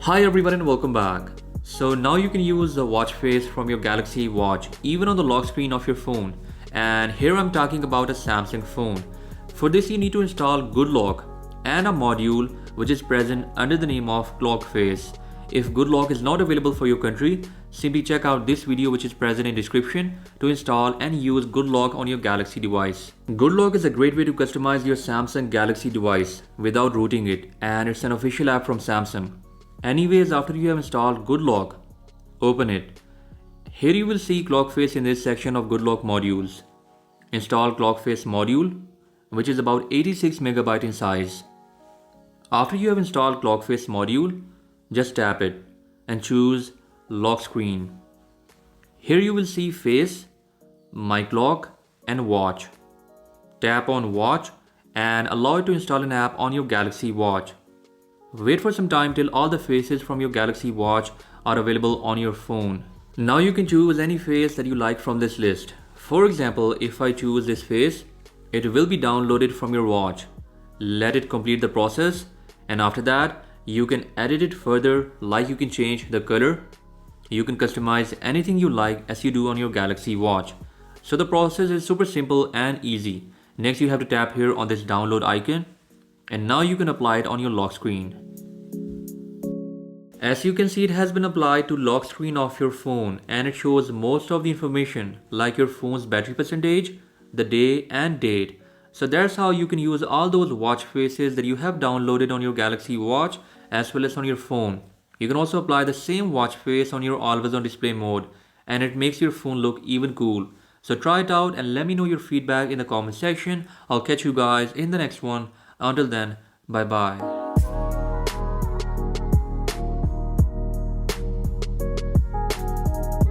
Hi everyone and welcome back. So now you can use the watch face from your Galaxy Watch even on the lock screen of your phone. And here I'm talking about a Samsung phone. For this you need to install Good Lock and a module which is present under the name of Clock Face. If Good Lock is not available for your country, simply check out this video which is present in description to install and use Good Lock on your Galaxy device. Good Lock is a great way to customize your Samsung Galaxy device without rooting it, and it's an official app from Samsung. Anyways, after you have installed Good Lock, open it. Here you will see Clock Face in this section of Good Lock modules. Install Clock Face module, which is about 86 MB in size. After you have installed Clock Face module, just tap it and choose Lock Screen. Here you will see Face, My Clock and Watch. Tap on Watch and allow it to install an app on your Galaxy Watch. Wait for some time till all the faces from your Galaxy Watch are available on your phone. Now you can choose any face that you like from this list. For example, if I choose this face, it will be downloaded from your watch. Let it complete the process, and after that, you can edit it further, like you can change the color. You can customize anything you like as you do on your Galaxy Watch. So the process is super simple and easy. Next you have to tap here on this download icon, and now you can apply it on your lock screen. As you can see, it has been applied to lock screen of your phone, and it shows most of the information like your phone's battery percentage, the day and date. So that's how you can use all those watch faces that you have downloaded on your Galaxy Watch as well as on your phone. You can also apply the same watch face on your always on display mode, and it makes your phone look even cool. So try it out and let me know your feedback in the comment section. I'll catch you guys in the next one. Until then, bye bye.